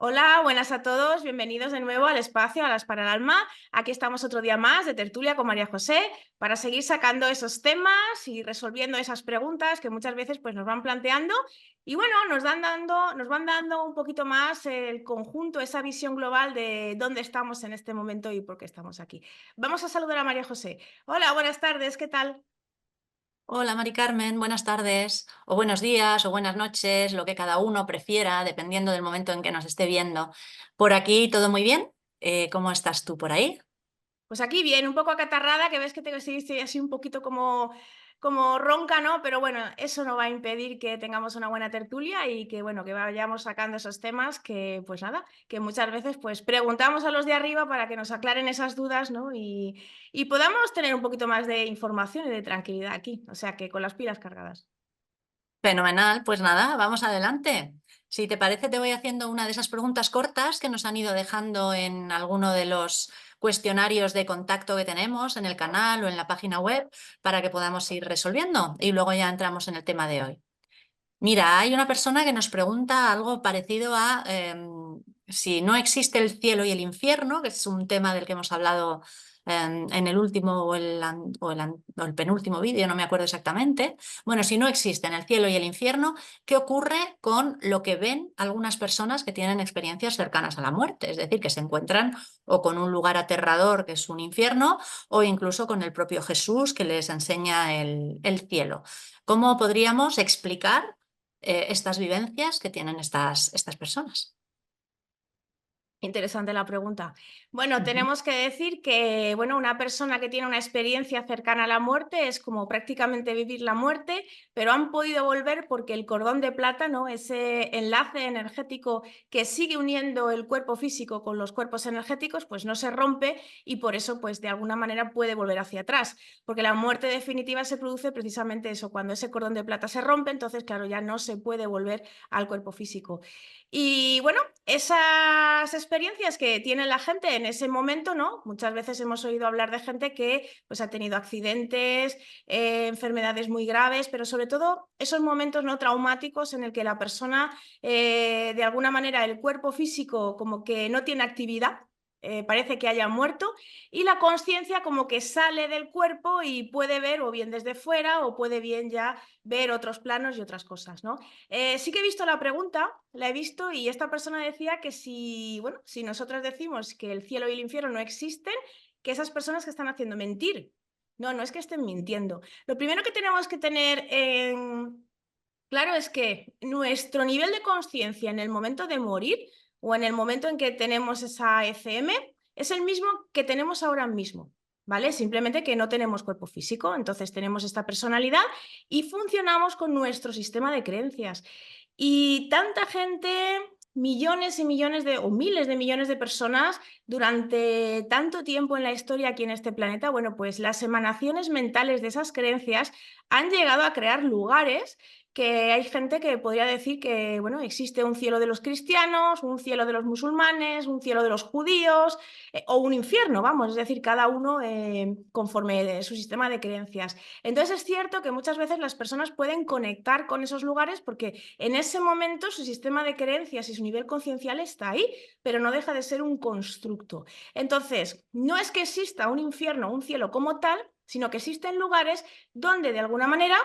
Hola, buenas a todos, bienvenidos de nuevo al espacio Alas para el Alma. Aquí estamos otro día más de tertulia con María José para seguir sacando esos temas y resolviendo esas preguntas que muchas veces pues, nos van planteando y bueno, nos van dando un poquito más el conjunto, esa visión global de dónde estamos en este momento y por qué estamos aquí. Vamos a saludar a María José. Hola, buenas tardes, ¿qué tal? Hola Mari Carmen, buenas tardes, o buenos días, o buenas noches, lo que cada uno prefiera, dependiendo del momento en que nos esté viendo. Por aquí todo muy bien. ¿Cómo estás tú por ahí? Pues aquí bien, un poco acatarrada, que ves que tengo estoy así un poquito como ronca, ¿no? Pero bueno, eso no va a impedir que tengamos una buena tertulia y que, bueno, que vayamos sacando esos temas que, pues nada, que muchas veces pues preguntamos a los de arriba para que nos aclaren esas dudas, ¿no? Y podamos tener un poquito más de información y de tranquilidad aquí, o sea que con las pilas cargadas. Fenomenal, pues nada, vamos adelante. Si te parece, te voy haciendo una de esas preguntas cortas que nos han ido dejando en alguno de los cuestionarios de contacto que tenemos en el canal o en la página web para que podamos ir resolviendo y luego ya entramos en el tema de hoy. Mira, hay una persona que nos pregunta algo parecido a si no existe el cielo y el infierno, que es un tema del que hemos hablado en el último o el penúltimo vídeo, no me acuerdo exactamente. Bueno, si no existen el cielo y el infierno, ¿qué ocurre con lo que ven algunas personas que tienen experiencias cercanas a la muerte? Es decir, que se encuentran o con un lugar aterrador que es un infierno o incluso con el propio Jesús que les enseña el cielo. ¿Cómo podríamos explicar estas vivencias que tienen estas personas? Interesante la pregunta. Bueno, Ujú. tenemos que decir que, bueno, una persona que tiene una experiencia cercana a la muerte es como prácticamente vivir la muerte, pero han podido volver porque el cordón de plata, ¿no? Ese enlace energético que sigue uniendo el cuerpo físico con los cuerpos energéticos, pues no se rompe y por eso, pues de alguna manera puede volver hacia atrás, porque la muerte definitiva se produce precisamente eso, cuando ese cordón de plata se rompe, entonces, claro, ya no se puede volver al cuerpo físico. Y bueno, esas experiencias que tiene la gente en ese momento, ¿no? Muchas veces hemos oído hablar de gente que pues, ha tenido accidentes, enfermedades muy graves, pero sobre todo esos momentos no traumáticos en el que la persona, de alguna manera, el cuerpo físico como que no tiene actividad, parece que haya muerto, y la conciencia como que sale del cuerpo y puede ver o bien desde fuera o puede bien ya ver otros planos y otras cosas, ¿no? Sí que he visto la pregunta, la he visto y esta persona decía que si, bueno, si nosotros decimos que el cielo y el infierno no existen, que esas personas que están haciendo mentir. No, no es que estén mintiendo. Lo primero que tenemos que tener claro es que nuestro nivel de conciencia en el momento de morir o en el momento en que tenemos esa ECM es el mismo que tenemos ahora mismo. ¿Vale? Simplemente que no tenemos cuerpo físico, entonces tenemos esta personalidad y funcionamos con nuestro sistema de creencias. Y tanta gente, millones y millones de, o miles de millones de personas durante tanto tiempo en la historia aquí en este planeta, bueno, pues las emanaciones mentales de esas creencias han llegado a crear lugares que hay gente que podría decir que, bueno, existe un cielo de los cristianos, un cielo de los musulmanes, un cielo de los judíos, o un infierno, vamos, es decir, cada uno conforme de su sistema de creencias. Entonces es cierto que muchas veces las personas pueden conectar con esos lugares porque en ese momento su sistema de creencias y su nivel conciencial está ahí, pero no deja de ser un constructo. Entonces, no es que exista un infierno, un cielo como tal, sino que existen lugares donde de alguna manera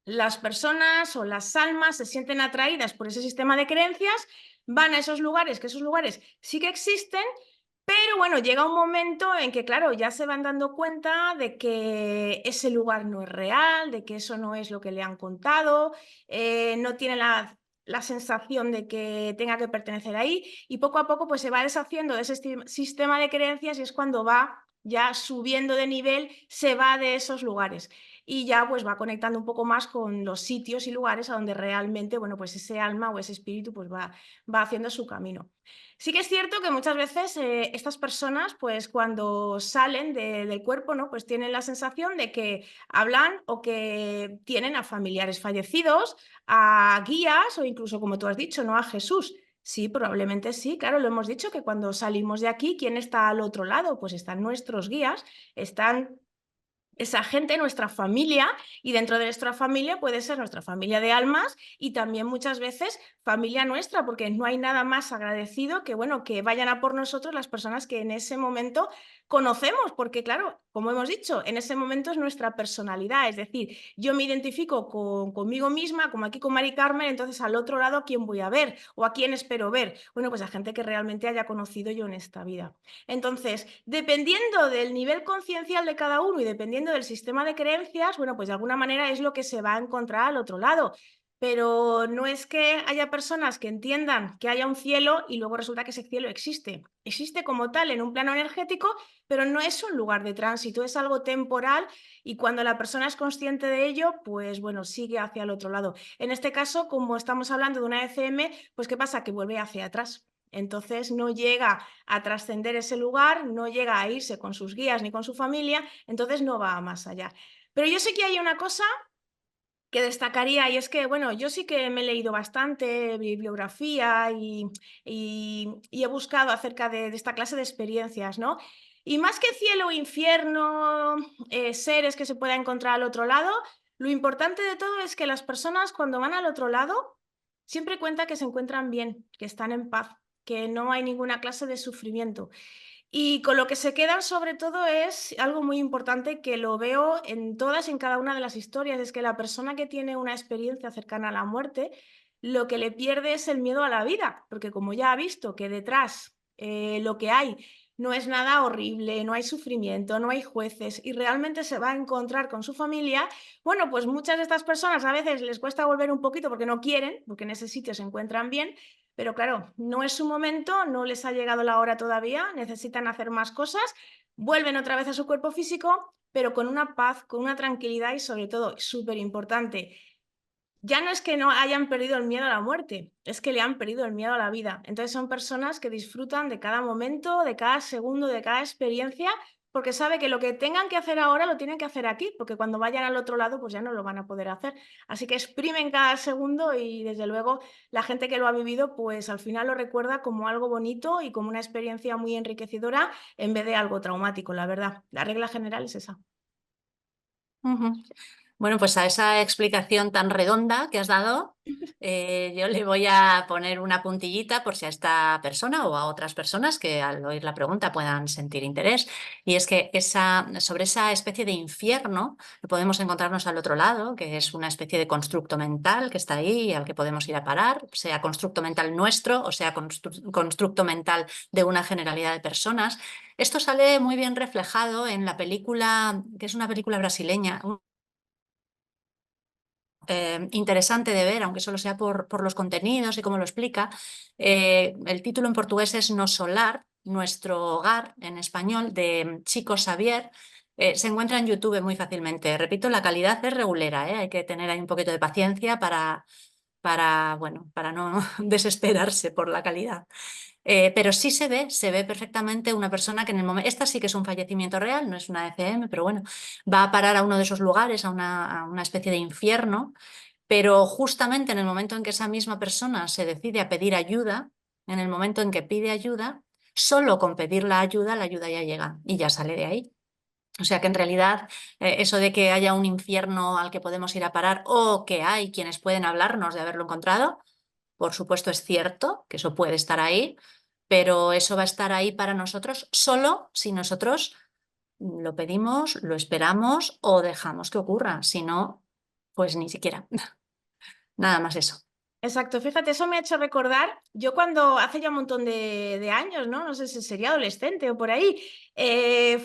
las personas o las almas se sienten atraídas por ese sistema de creencias, van a esos lugares, que esos lugares sí que existen, pero bueno, llega un momento en que, claro, ya se van dando cuenta de que ese lugar no es real, de que eso no es lo que le han contado, no tiene la sensación de que tenga que pertenecer ahí y poco a poco pues se va deshaciendo de ese sistema de creencias y es cuando va ya subiendo de nivel, se va de esos lugares y ya pues va conectando un poco más con los sitios y lugares a donde realmente, bueno, pues ese alma o ese espíritu pues va haciendo su camino. Sí que es cierto que muchas veces estas personas, pues cuando salen del cuerpo, ¿no? Pues tienen la sensación de que hablan o que tienen a familiares fallecidos, a guías o incluso, como tú has dicho, ¿no? A Jesús. Sí, probablemente sí, claro, lo hemos dicho que cuando salimos de aquí, ¿quién está al otro lado? Pues están nuestros guías, están esa gente, nuestra familia, y dentro de nuestra familia puede ser nuestra familia de almas y también muchas veces familia nuestra, porque no hay nada más agradecido que, bueno, que vayan a por nosotros las personas que en ese momento conocemos, porque claro, como hemos dicho, en ese momento es nuestra personalidad, es decir, yo me identifico conmigo misma, como aquí con Mari Carmen, entonces al otro lado, ¿a quién voy a ver? ¿O a quién espero ver? Bueno, pues a gente que realmente haya conocido yo en esta vida. Entonces, dependiendo del nivel conciencial de cada uno y dependiendo del sistema de creencias, bueno, pues de alguna manera es lo que se va a encontrar al otro lado. Pero no es que haya personas que entiendan que haya un cielo y luego resulta que ese cielo existe. Existe como tal en un plano energético, pero no es un lugar de tránsito, es algo temporal y cuando la persona es consciente de ello, pues bueno, sigue hacia el otro lado. En este caso, como estamos hablando de una ECM, pues ¿qué pasa? Que vuelve hacia atrás. Entonces no llega a trascender ese lugar, no llega a irse con sus guías ni con su familia, entonces no va más allá. Pero yo sé que hay una cosa que destacaría y es que, bueno, yo sí que me he leído bastante bibliografía y he buscado acerca de esta clase de experiencias, ¿no? Y más que cielo o infierno, seres que se pueda encontrar al otro lado, lo importante de todo es que las personas cuando van al otro lado siempre cuentan que se encuentran bien, que están en paz, que no hay ninguna clase de sufrimiento. Y con lo que se quedan sobre todo es algo muy importante que lo veo en todas y en cada una de las historias, es que la persona que tiene una experiencia cercana a la muerte, lo que le pierde es el miedo a la vida, porque como ya ha visto que detrás lo que hay no es nada horrible, no hay sufrimiento, no hay jueces y realmente se va a encontrar con su familia, bueno, pues muchas de estas personas a veces les cuesta volver un poquito porque no quieren, porque en ese sitio se encuentran bien, pero claro, no es su momento, no les ha llegado la hora todavía, necesitan hacer más cosas, vuelven otra vez a su cuerpo físico, pero con una paz, con una tranquilidad y sobre todo, súper importante, ya no es que no hayan perdido el miedo a la muerte, es que le han perdido el miedo a la vida. Entonces son personas que disfrutan de cada momento, de cada segundo, de cada experiencia, porque sabe que lo que tengan que hacer ahora lo tienen que hacer aquí, porque cuando vayan al otro lado pues ya no lo van a poder hacer. Así que exprimen cada segundo y desde luego la gente que lo ha vivido pues al final lo recuerda como algo bonito y como una experiencia muy enriquecedora en vez de algo traumático, la verdad. La regla general es esa. Ujú. Bueno, pues a esa explicación tan redonda que has dado, yo le voy a poner una puntillita por si a esta persona o a otras personas que al oír la pregunta puedan sentir interés. Y es que sobre esa especie de infierno que podemos encontrarnos al otro lado, que es una especie de constructo mental que está ahí y al que podemos ir a parar, sea constructo mental nuestro o sea constructo mental de una generalidad de personas. Esto sale muy bien reflejado en la película, que es una película brasileña, interesante de ver, aunque solo sea por los contenidos y cómo lo explica. El título en portugués es No Solar, Nuestro Hogar, en español, de Chico Xavier. Se encuentra en YouTube muy fácilmente. Repito, la calidad es regulera, ¿eh? Hay que tener ahí un poquito de paciencia bueno, para no desesperarse por la calidad. Pero sí se ve perfectamente una persona que en el momento, esta sí que es un fallecimiento real, no es una ECM, pero bueno, va a parar a uno de esos lugares, a una especie de infierno, pero justamente en el momento en que esa misma persona se decide a pedir ayuda, en el momento en que pide ayuda, solo con pedir la ayuda ya llega y ya sale de ahí. O sea que en realidad eso de que haya un infierno al que podemos ir a parar o que hay quienes pueden hablarnos de haberlo encontrado, por supuesto es cierto que eso puede estar ahí, pero eso va a estar ahí para nosotros solo si nosotros lo pedimos, lo esperamos o dejamos que ocurra. Si no, pues ni siquiera. Nada más eso. Exacto, fíjate, eso me ha hecho recordar, yo cuando hace ya un montón de años, ¿no? No sé si sería adolescente o por ahí,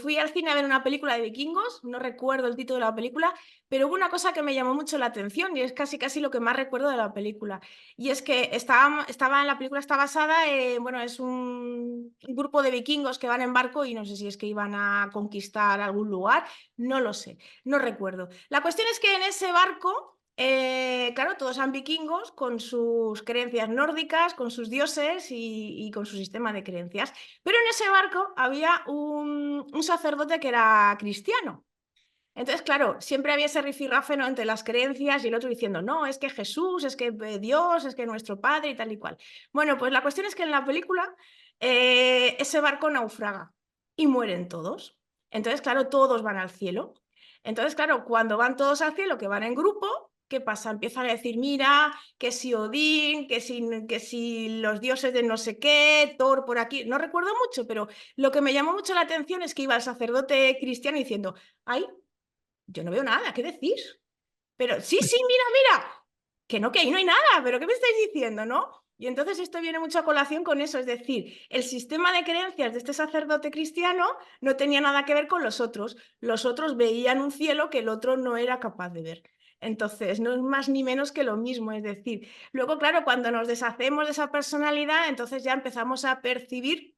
fui al cine a ver una película de vikingos, no recuerdo el título de la película, pero hubo una cosa que me llamó mucho la atención y es casi casi lo que más recuerdo de la película. Y es que estaba en la película, está basada en, bueno, es un grupo de vikingos que van en barco y no sé si es que iban a conquistar algún lugar, no lo sé, no recuerdo. La cuestión es que en ese barco claro, todos eran vikingos con sus creencias nórdicas, con sus dioses y con su sistema de creencias. Pero en ese barco había un sacerdote que era cristiano. Entonces, claro, siempre había ese rifirrafe, ¿no?, entre las creencias y el otro diciendo, no, es que Jesús, es que Dios, es que nuestro Padre y tal y cual. Bueno, pues la cuestión es que en la película ese barco naufraga y mueren todos. Entonces, claro, todos van al cielo. Entonces, claro, cuando van todos al cielo, que van en grupo, ¿qué pasa? Empiezan a decir, mira, que si Odín, que si los dioses de no sé qué, Thor por aquí, no recuerdo mucho, pero lo que me llamó mucho la atención es que iba el sacerdote cristiano diciendo, ay, yo no veo nada, ¿qué decir? Pero sí, sí, mira, mira, que ahí no hay nada, pero ¿qué me estáis diciendo, no? Y entonces esto viene mucho a colación con eso, es decir, el sistema de creencias de este sacerdote cristiano no tenía nada que ver con los otros veían un cielo que el otro no era capaz de ver. Entonces, no es más ni menos que lo mismo, es decir, luego, claro, cuando nos deshacemos de esa personalidad, entonces ya empezamos a percibir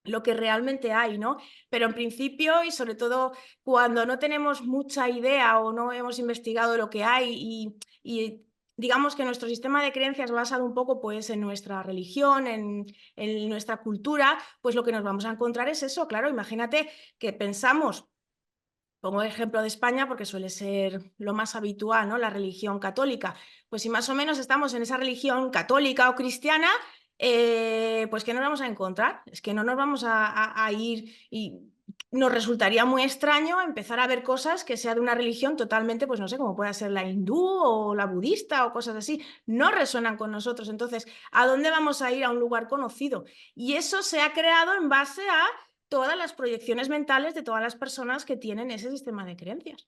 lo que realmente hay, ¿no? Pero en principio y sobre todo cuando no tenemos mucha idea o no hemos investigado lo que hay y digamos que nuestro sistema de creencias basado un poco pues en nuestra religión, en nuestra cultura, pues lo que nos vamos a encontrar es eso, claro, imagínate que pensamos. Pongo el ejemplo de España porque suele ser lo más habitual, ¿no? La religión católica. Pues si más o menos estamos en esa religión católica o cristiana, pues ¿qué nos vamos a encontrar? Es que no nos vamos a ir y nos resultaría muy extraño empezar a ver cosas que sea de una religión totalmente, pues no sé, como pueda ser la hindú o la budista o cosas así. No resuenan con nosotros. Entonces, ¿a dónde vamos a ir a un lugar conocido? Y eso se ha creado en base a todas las proyecciones mentales de todas las personas que tienen ese sistema de creencias.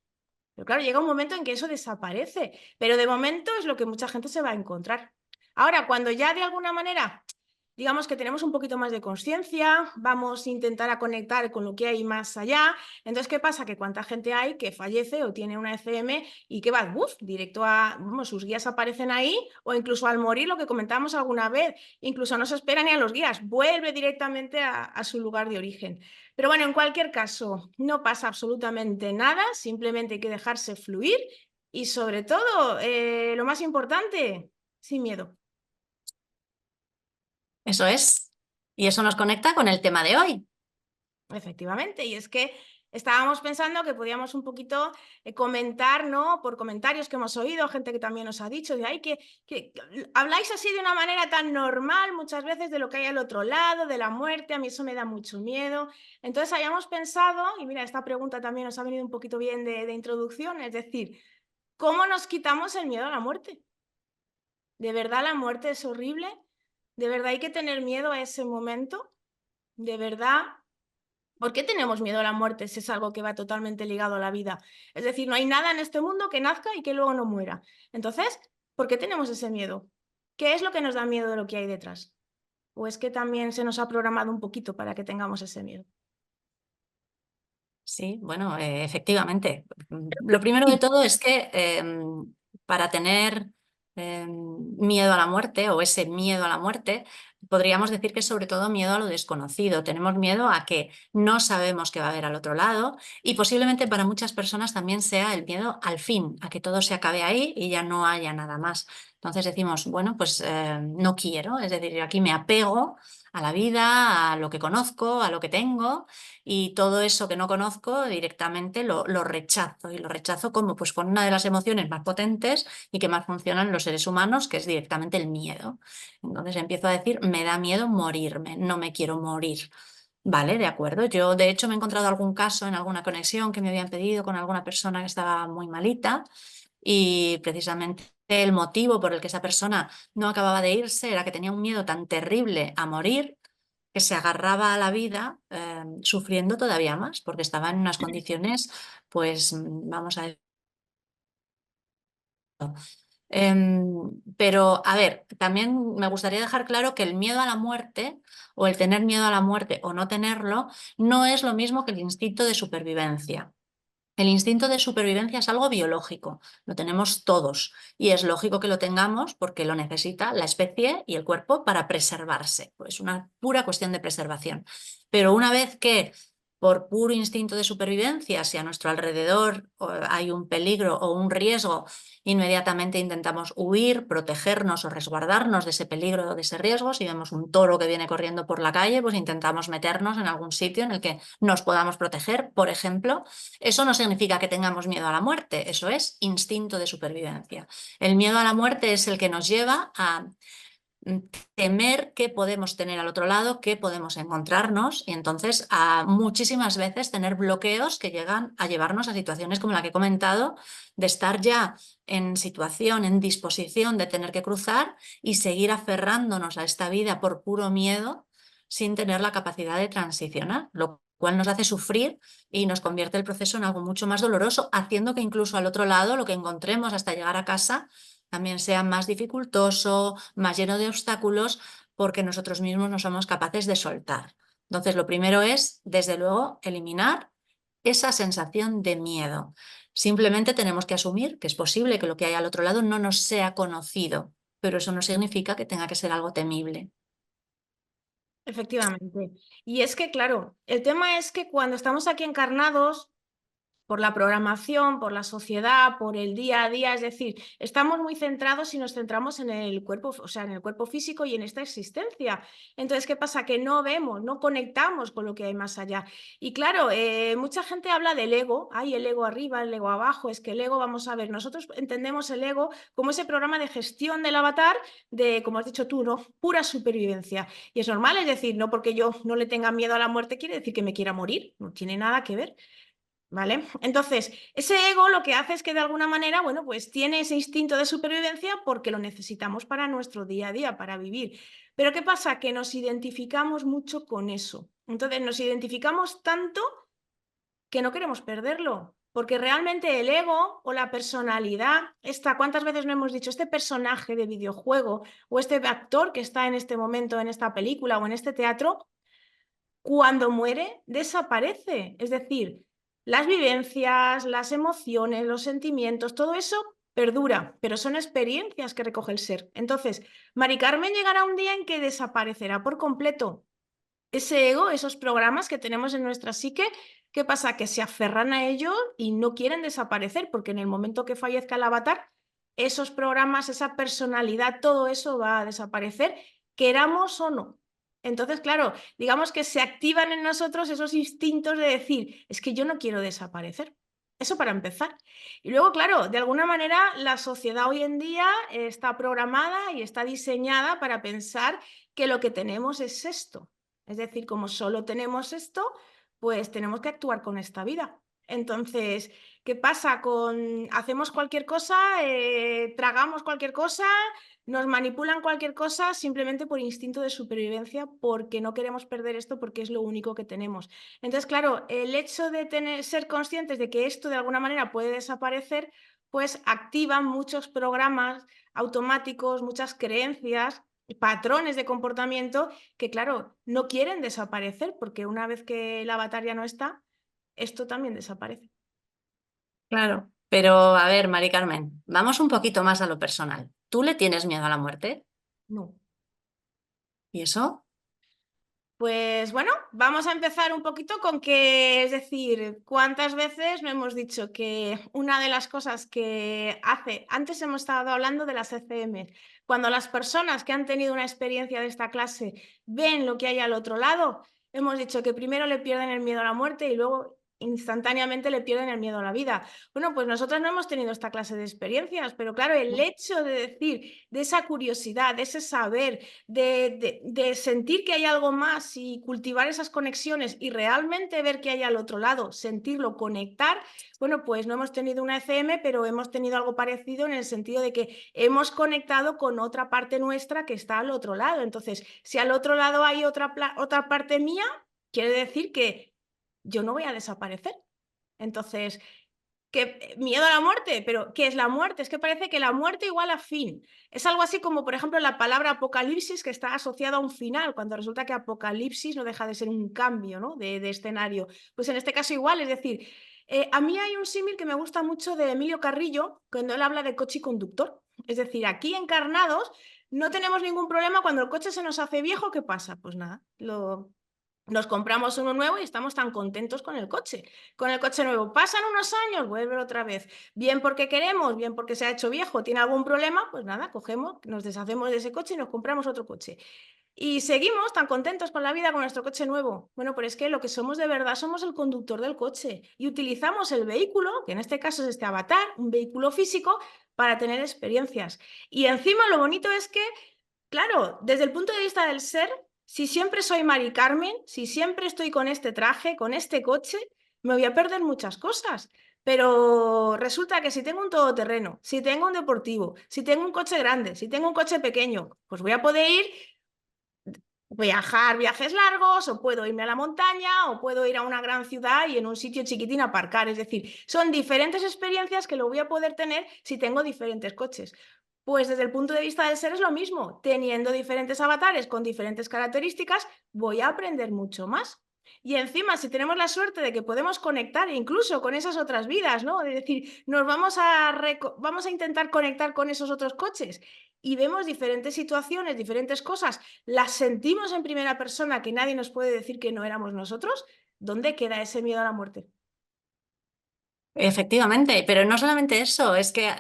Pero claro, llega un momento en que eso desaparece, pero de momento es lo que mucha gente se va a encontrar. Ahora, cuando ya de alguna manera, digamos que tenemos un poquito más de conciencia, vamos a intentar a conectar con lo que hay más allá, entonces, ¿qué pasa? Que cuánta gente hay que fallece o tiene una ECM y que va, ¡buf!, directo a, vamos, sus guías aparecen ahí, o incluso al morir, lo que comentábamos alguna vez, incluso no se espera ni a los guías, vuelve directamente a su lugar de origen. Pero bueno, en cualquier caso, no pasa absolutamente nada, simplemente hay que dejarse fluir y sobre todo, lo más importante, sin miedo. Eso es. Y eso nos conecta con el tema de hoy. Efectivamente, y es que estábamos pensando que podíamos un poquito comentar, ¿no? Por comentarios que hemos oído, gente que también nos ha dicho, de ay, que habláis así de una manera tan normal muchas veces de lo que hay al otro lado, de la muerte, a mí eso me da mucho miedo. Entonces hayamos pensado, y mira, esta pregunta también nos ha venido un poquito bien de introducción, es decir, ¿cómo nos quitamos el miedo a la muerte? ¿De verdad la muerte es horrible? ¿De verdad hay que tener miedo a ese momento? ¿De verdad? ¿Por qué tenemos miedo a la muerte si es algo que va totalmente ligado a la vida? Es decir, no hay nada en este mundo que nazca y que luego no muera. Entonces, ¿por qué tenemos ese miedo? ¿Qué es lo que nos da miedo de lo que hay detrás? ¿O es que también se nos ha programado un poquito para que tengamos ese miedo? Sí, bueno, efectivamente. Lo primero de todo es que para tener miedo a la muerte o ese miedo a la muerte, podríamos decir que es sobre todo miedo a lo desconocido. Tenemos miedo a que no sabemos qué va a haber al otro lado y posiblemente para muchas personas también sea el miedo al fin, a que todo se acabe ahí y ya no haya nada más. Entonces decimos, bueno, pues no quiero, es decir, yo aquí me apego a la vida, a lo que conozco, a lo que tengo y todo eso que no conozco directamente lo rechazo y lo rechazo como pues con una de las emociones más potentes y que más funcionan en los seres humanos, que es directamente el miedo. Entonces empiezo a decir, me da miedo morirme, no me quiero morir. Vale, de acuerdo. Yo de hecho me he encontrado algún caso en alguna conexión que me habían pedido con alguna persona que estaba muy malita y precisamente el motivo por el que esa persona no acababa de irse era que tenía un miedo tan terrible a morir que se agarraba a la vida sufriendo todavía más, porque estaba en unas condiciones, pues vamos a ver. Pero, a ver, también me gustaría dejar claro que el miedo a la muerte o el tener miedo a la muerte o no tenerlo no es lo mismo que el instinto de supervivencia. El instinto de supervivencia es algo biológico, lo tenemos todos y es lógico que lo tengamos porque lo necesita la especie y el cuerpo para preservarse. Es una pura cuestión de preservación. Pero una vez que por puro instinto de supervivencia, si a nuestro alrededor hay un peligro o un riesgo, inmediatamente intentamos huir, protegernos o resguardarnos de ese peligro o de ese riesgo. Si vemos un toro que viene corriendo por la calle, pues intentamos meternos en algún sitio en el que nos podamos proteger, por ejemplo. Eso no significa que tengamos miedo a la muerte, eso es instinto de supervivencia. El miedo a la muerte es el que nos lleva a temer qué podemos tener al otro lado, qué podemos encontrarnos y entonces muchísimas veces tener bloqueos que llegan a llevarnos a situaciones como la que he comentado, de estar ya en situación, en disposición de tener que cruzar y seguir aferrándonos a esta vida por puro miedo sin tener la capacidad de transicionar, lo cual nos hace sufrir y nos convierte el proceso en algo mucho más doloroso, haciendo que incluso al otro lado lo que encontremos hasta llegar a casa también sea más dificultoso, más lleno de obstáculos, porque nosotros mismos no somos capaces de soltar. Entonces, lo primero es, desde luego, eliminar esa sensación de miedo. Simplemente tenemos que asumir que es posible que lo que hay al otro lado no nos sea conocido, pero eso no significa que tenga que ser algo temible. Efectivamente. Y es que, claro, el tema es que cuando estamos aquí encarnados, por la programación, por la sociedad, por el día a día, es decir, estamos muy centrados y nos centramos en el cuerpo, o sea, en el cuerpo físico y en esta existencia. Entonces, ¿qué pasa? Que no vemos, no conectamos con lo que hay más allá. Y claro, mucha gente habla del ego, hay el ego arriba, el ego abajo, es que el ego, vamos a ver, nosotros entendemos el ego como ese programa de gestión del avatar de, como has dicho tú, ¿no? Pura supervivencia. Y es normal, es decir, no porque yo no le tenga miedo a la muerte quiere decir que me quiera morir, no tiene nada que ver. ¿Vale? Entonces, ese ego lo que hace es que de alguna manera, bueno, pues tiene ese instinto de supervivencia porque lo necesitamos para nuestro día a día, para vivir. Pero ¿qué pasa? Que nos identificamos mucho con eso. Entonces, nos identificamos tanto que no queremos perderlo. Porque realmente el ego o la personalidad, ¿cuántas veces no hemos dicho este personaje de videojuego o este actor que está en este momento en esta película o en este teatro? Cuando muere, desaparece. Es decir, las vivencias, las emociones, los sentimientos, todo eso perdura, pero son experiencias que recoge el ser. Entonces, Mari Carmen llegará un día en que desaparecerá por completo ese ego, esos programas que tenemos en nuestra psique. ¿Qué pasa? Que se aferran a ello y no quieren desaparecer, porque en el momento que fallezca el avatar, esos programas, esa personalidad, todo eso va a desaparecer, queramos o no. Entonces, claro, digamos que se activan en nosotros esos instintos de decir, es que yo no quiero desaparecer. Eso para empezar. Y luego, claro, de alguna manera la sociedad hoy en día está programada y está diseñada para pensar que lo que tenemos es esto. Es decir, como solo tenemos esto, pues tenemos que actuar con esta vida. Entonces, ¿qué pasa? Hacemos cualquier cosa, tragamos cualquier cosa, nos manipulan cualquier cosa simplemente por instinto de supervivencia, porque no queremos perder esto, porque es lo único que tenemos. Entonces, claro, el hecho de ser conscientes de que esto de alguna manera puede desaparecer, pues activan muchos programas automáticos, muchas creencias, patrones de comportamiento que, claro, no quieren desaparecer, porque una vez que el avatar ya no está, esto también desaparece. Claro. Pero, a ver, Mari Carmen, vamos un poquito más a lo personal. ¿Tú le tienes miedo a la muerte? No. ¿Y eso? Pues bueno, vamos a empezar un poquito con que, es decir, cuántas veces no hemos dicho que una de las cosas que hace, antes hemos estado hablando de las ECM, cuando las personas que han tenido una experiencia de esta clase ven lo que hay al otro lado, hemos dicho que primero le pierden el miedo a la muerte y luego instantáneamente le pierden el miedo a la vida. Bueno, pues nosotros no hemos tenido esta clase de experiencias, pero claro, el hecho de decir, de esa curiosidad, de ese saber, de sentir que hay algo más y cultivar esas conexiones y realmente ver que hay al otro lado, sentirlo, conectar, bueno, pues no hemos tenido una ECM, pero hemos tenido algo parecido en el sentido de que hemos conectado con otra parte nuestra que está al otro lado. Entonces, si al otro lado hay otra parte mía, quiere decir que yo no voy a desaparecer. Entonces, que miedo a la muerte, pero ¿qué es la muerte? Es que parece que la muerte igual a fin. Es algo así como, por ejemplo, la palabra apocalipsis, que está asociada a un final, cuando resulta que apocalipsis no deja de ser un cambio, ¿no? de escenario. Pues en este caso igual, es decir, a mí hay un símil que me gusta mucho de Emilio Carrillo, cuando él habla de coche y conductor. Es decir, aquí encarnados no tenemos ningún problema cuando el coche se nos hace viejo, ¿qué pasa? Pues nada, nos compramos uno nuevo y estamos tan contentos con el coche. Con el coche nuevo pasan unos años, vuelve otra vez. Bien porque queremos, bien porque se ha hecho viejo, tiene algún problema, pues nada, cogemos, nos deshacemos de ese coche y nos compramos otro coche. Y seguimos tan contentos con la vida con nuestro coche nuevo. Bueno, pero es que lo que somos de verdad somos el conductor del coche y utilizamos el vehículo, que en este caso es este avatar, un vehículo físico, para tener experiencias. Y encima lo bonito es que Claro, desde el punto de vista del ser, si siempre soy Mari Carmen, si siempre estoy con este traje, con este coche, me voy a perder muchas cosas. Pero resulta que si tengo un todoterreno, si tengo un deportivo, si tengo un coche grande, si tengo un coche pequeño, pues voy a poder ir, viajar viajes largos, o puedo irme a la montaña, o puedo ir a una gran ciudad y en un sitio chiquitín aparcar. Es decir, son diferentes experiencias que lo voy a poder tener si tengo diferentes coches. Pues desde el punto de vista del ser es lo mismo. Teniendo diferentes avatares con diferentes características, voy a aprender mucho más. Y encima, si tenemos la suerte de que podemos conectar incluso con esas otras vidas, ¿no? Es decir, vamos a intentar conectar con esos otros coches y vemos diferentes situaciones, diferentes cosas, las sentimos en primera persona, que nadie nos puede decir que no éramos nosotros. ¿Dónde queda ese miedo a la muerte? Efectivamente, pero no solamente eso, es que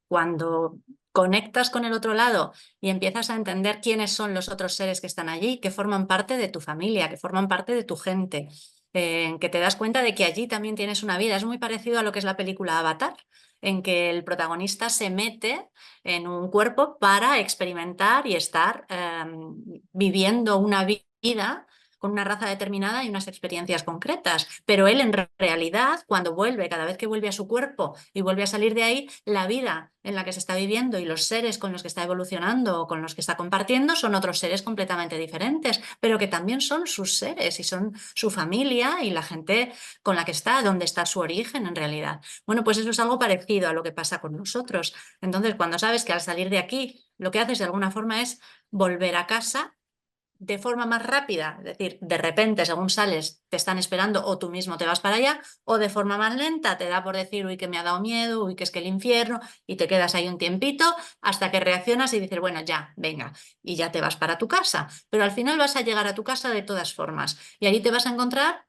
cuando conectas con el otro lado y empiezas a entender quiénes son los otros seres que están allí, que forman parte de tu familia, que forman parte de tu gente, que te das cuenta de que allí también tienes una vida. Es muy parecido a lo que es la película Avatar, en que el protagonista se mete en un cuerpo para experimentar y estar viviendo una vida con una raza determinada y unas experiencias concretas. Pero él en realidad, cuando vuelve, cada vez que vuelve a su cuerpo y vuelve a salir de ahí, la vida en la que se está viviendo y los seres con los que está evolucionando o con los que está compartiendo son otros seres completamente diferentes, pero que también son sus seres y son su familia y la gente con la que está, donde está su origen en realidad. Bueno, pues eso es algo parecido a lo que pasa con nosotros. Entonces, cuando sabes que al salir de aquí, lo que haces de alguna forma es volver a casa de forma más rápida, es decir, de repente, según sales, te están esperando o tú mismo te vas para allá, o de forma más lenta, te da por decir, uy, que me ha dado miedo, uy, que es que el infierno, y te quedas ahí un tiempito hasta que reaccionas y dices, bueno, ya, venga, y ya te vas para tu casa. Pero al final vas a llegar a tu casa de todas formas, y allí te vas a encontrar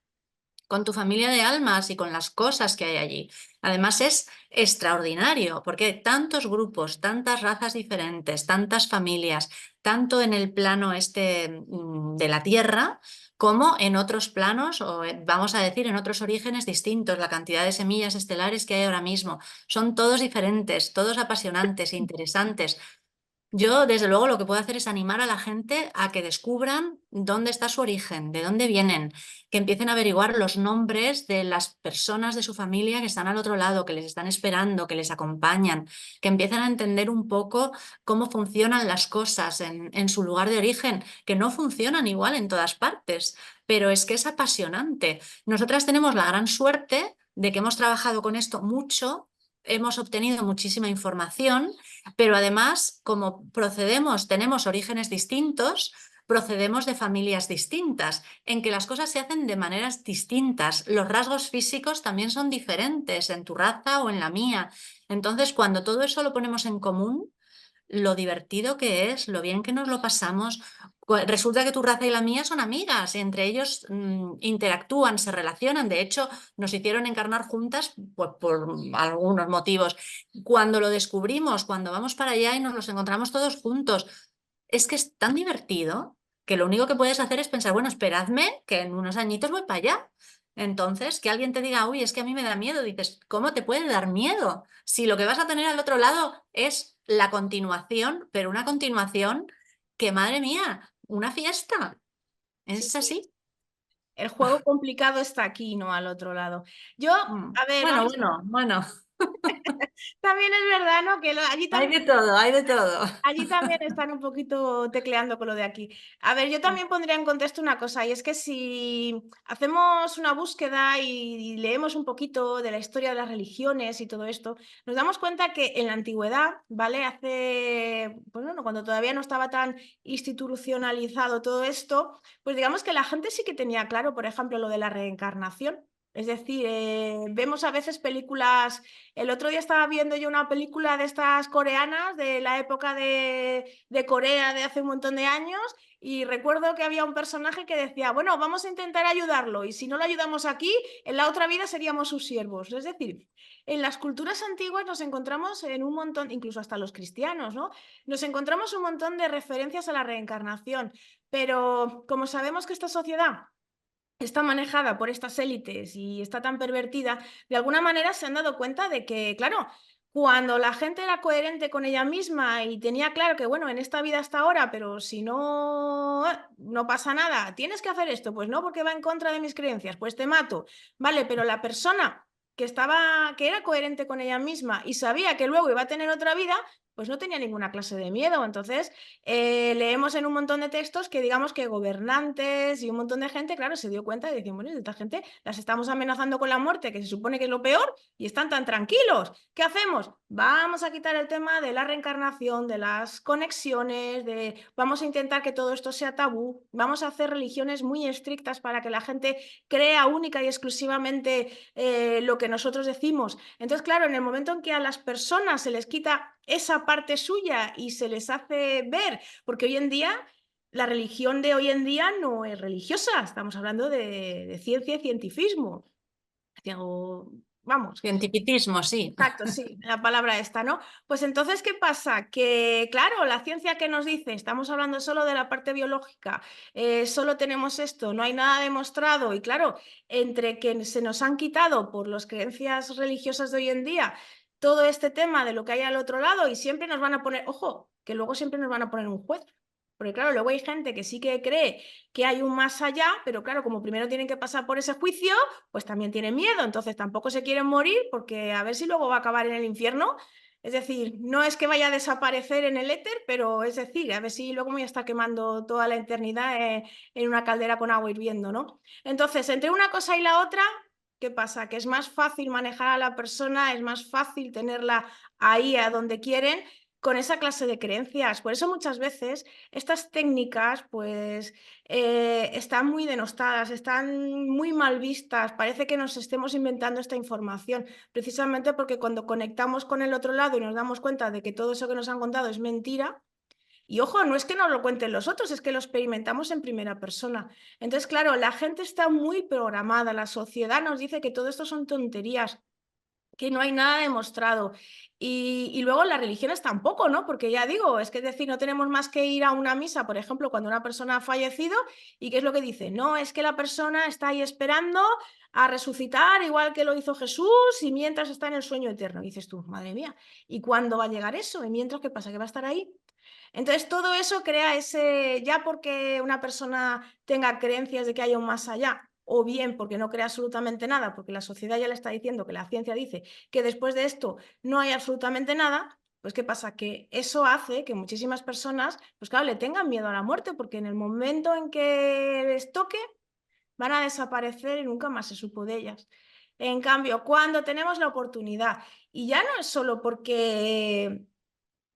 con tu familia de almas y con las cosas que hay allí. Además es extraordinario porque hay tantos grupos, tantas razas diferentes, tantas familias, tanto en el plano este de la Tierra como en otros planos, o vamos a decir, en otros orígenes distintos. La cantidad de semillas estelares que hay ahora mismo son todos diferentes, todos apasionantes, interesantes. Yo, desde luego, lo que puedo hacer es animar a la gente a que descubran dónde está su origen, de dónde vienen, que empiecen a averiguar los nombres de las personas de su familia que están al otro lado, que les están esperando, que les acompañan, que empiecen a entender un poco cómo funcionan las cosas en su lugar de origen, que no funcionan igual en todas partes, pero es que es apasionante. Nosotras tenemos la gran suerte de que hemos trabajado con esto mucho, hemos obtenido muchísima información, pero además, como procedemos, tenemos orígenes distintos, procedemos de familias distintas, en que las cosas se hacen de maneras distintas. Los rasgos físicos también son diferentes en tu raza o en la mía. Entonces, cuando todo eso lo ponemos en común, lo divertido que es, lo bien que nos lo pasamos. Resulta que tu raza y la mía son amigas, entre ellos interactúan, se relacionan. De hecho, nos hicieron encarnar juntas pues, por algunos motivos. Cuando lo descubrimos, cuando vamos para allá y nos los encontramos todos juntos, es que es tan divertido que lo único que puedes hacer es pensar, bueno, esperadme que en unos añitos voy para allá. Entonces, que alguien te diga, uy, es que a mí me da miedo, dices, ¿cómo te puede dar miedo? Si lo que vas a tener al otro lado es la continuación, pero una continuación que, madre mía, una fiesta. Sí, Es sí. así. El juego complicado está aquí, no al otro lado. Yo, a ver, Bueno, vamos, bueno, bueno, también es verdad, ¿no? Que allí hay también de todo, hay de todo. allí también están un poquito tecleando con lo de aquí. A ver, yo también pondría en contexto una cosa, y es que si hacemos una búsqueda y leemos un poquito de la historia de las religiones y todo esto, nos damos cuenta que en la antigüedad, ¿vale? Hace, pues bueno, cuando todavía no estaba tan institucionalizado todo esto, pues digamos que la gente sí que tenía claro, por ejemplo, lo de la reencarnación. Es decir, vemos a veces películas. El otro día estaba viendo yo una película de estas coreanas de la época de Corea de hace un montón de años, y recuerdo que había un personaje que decía, bueno, vamos a intentar ayudarlo y si no lo ayudamos aquí, en la otra vida seríamos sus siervos. Es decir, en las culturas antiguas nos encontramos en un montón, incluso hasta los cristianos, ¿no? Nos encontramos un montón de referencias a la reencarnación, pero como sabemos que esta sociedad está manejada por estas élites y está tan pervertida, de alguna manera se han dado cuenta de que, claro, Cuando la gente era coherente con ella misma y tenía claro que, bueno, en esta vida hasta ahora, pero si no, no pasa nada, tienes que hacer esto, pues no, porque va en contra de mis creencias, pues te mato. Vale, pero la persona que era coherente con ella misma y sabía que luego iba a tener otra vida, pues no tenía ninguna clase de miedo. Entonces, leemos en un montón de textos que digamos que gobernantes y un montón de gente, claro, se dio cuenta y decían, bueno, esta gente las estamos amenazando con la muerte, que se supone que es lo peor, y están tan tranquilos. ¿Qué hacemos? Vamos a quitar el tema de la reencarnación, de las conexiones, vamos a intentar que todo esto sea tabú, vamos a hacer religiones muy estrictas para que la gente crea única y exclusivamente lo que nosotros decimos. Entonces, claro, en el momento en que a las personas se les quita esa parte suya y se les hace ver, porque hoy en día la religión de hoy en día no es religiosa, estamos hablando de ciencia y cientifismo. Vamos, Cientificismo, sí. exacto, sí, la palabra esta, ¿no? Pues entonces, ¿qué pasa? Que, claro, la ciencia que nos dice, estamos hablando solo de la parte biológica, solo tenemos esto, no hay nada demostrado, y claro, entre que se nos han quitado por las creencias religiosas de hoy en día todo este tema de lo que hay al otro lado, y siempre nos van a poner, ojo, que luego siempre nos van a poner un juez. Porque claro, luego hay gente que sí que cree que hay un más allá, pero claro, como primero tienen que pasar por ese juicio, pues también tienen miedo, entonces tampoco se quieren morir porque a ver si luego va a acabar en el infierno. Es decir, no es que vaya a desaparecer en el éter, pero es decir, a ver si luego me voy a estar quemando toda la eternidad en una caldera con agua hirviendo, ¿no? Entonces, entre una cosa y la otra, ¿qué pasa? Que es más fácil manejar a la persona, es más fácil tenerla ahí a donde quieren con esa clase de creencias. Por eso muchas veces estas técnicas, pues están muy denostadas, están muy mal vistas, parece que nos estemos inventando esta información, precisamente porque cuando conectamos con el otro lado y nos damos cuenta de que todo eso que nos han contado es mentira, y ojo, no es que nos lo cuenten los otros, es que lo experimentamos en primera persona. Entonces, claro, la gente está muy programada, la sociedad nos dice que todo esto son tonterías, que no hay nada demostrado. Y luego las religiones tampoco, ¿no? Porque ya digo, es que es decir, no tenemos más que ir a una misa, por ejemplo, cuando una persona ha fallecido, ¿y qué es lo que dice? No, es que la persona está ahí esperando a resucitar, igual que lo hizo Jesús, y mientras está en el sueño eterno. Y dices tú, madre mía, ¿y cuándo va a llegar eso? ¿Y mientras qué pasa? ¿Que va a estar ahí? Entonces, todo eso crea ese, ya porque una persona tenga creencias de que haya un más allá, o bien porque no cree absolutamente nada, porque la sociedad ya le está diciendo que la ciencia dice que después de esto no hay absolutamente nada, pues ¿qué pasa? Que eso hace que muchísimas personas, pues claro, le tengan miedo a la muerte, porque en el momento en que les toque, van a desaparecer y nunca más se supo de ellas. En cambio, cuando tenemos la oportunidad, y ya no es solo porque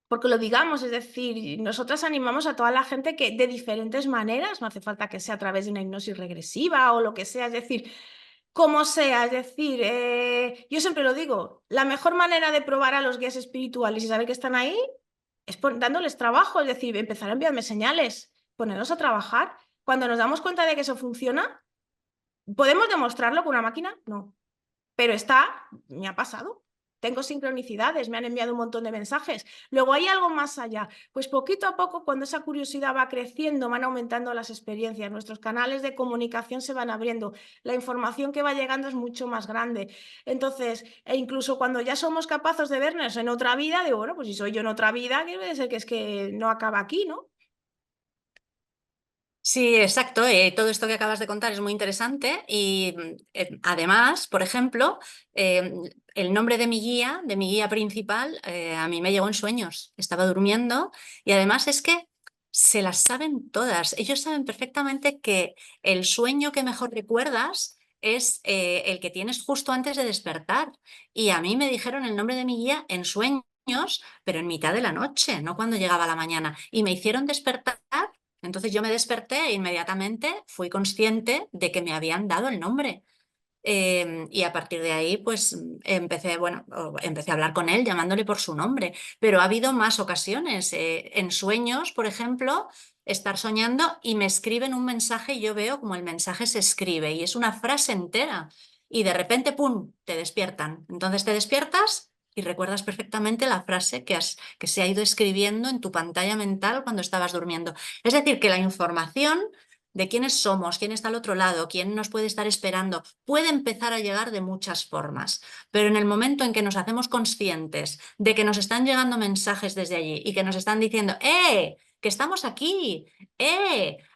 lo digamos, es decir, nosotras animamos a toda la gente que de diferentes maneras, no hace falta que sea a través de una hipnosis regresiva o lo que sea, es decir, como sea, es decir, yo siempre lo digo, la mejor manera de probar a los guías espirituales y saber que están ahí es dándoles trabajo, es decir, empezar a enviarme señales, ponerlos a trabajar. Cuando nos damos cuenta de que eso funciona, ¿podemos demostrarlo con una máquina? No, pero me ha pasado. Tengo sincronicidades, me han enviado un montón de mensajes. Luego hay algo más allá. Pues poquito a poco, cuando esa curiosidad va creciendo, van aumentando las experiencias, nuestros canales de comunicación se van abriendo, la información que va llegando es mucho más grande. Entonces, e incluso cuando ya somos capaces de vernos en otra vida, digo, bueno, pues si soy yo en otra vida, quiere decir que es que no acaba aquí, ¿no? Sí, exacto. Todo esto que acabas de contar es muy interesante y además, por ejemplo, eh, el nombre de mi guía principal, a mí me llegó en sueños. Estaba durmiendo y además es que se las saben todas. Ellos saben perfectamente que el sueño que mejor recuerdas es el que tienes justo antes de despertar. Y a mí me dijeron el nombre de mi guía en sueños, pero en mitad de la noche, no cuando llegaba la mañana. Y me hicieron despertar. Entonces yo me desperté e inmediatamente fui consciente de que me habían dado el nombre. Y a partir de ahí, pues empecé, bueno, empecé a hablar con él llamándole por su nombre. Pero ha habido más ocasiones. En sueños, por ejemplo, estar soñando y me escriben un mensaje y yo veo como el mensaje se escribe y es una frase entera. Y de repente, ¡pum!, te despiertan. Entonces te despiertas y recuerdas perfectamente la frase que se ha ido escribiendo en tu pantalla mental cuando estabas durmiendo. Es decir, que la información de quiénes somos, quién está al otro lado, quién nos puede estar esperando, puede empezar a llegar de muchas formas. Pero en el momento en que nos hacemos conscientes de que nos están llegando mensajes desde allí y que nos están diciendo, que estamos aquí,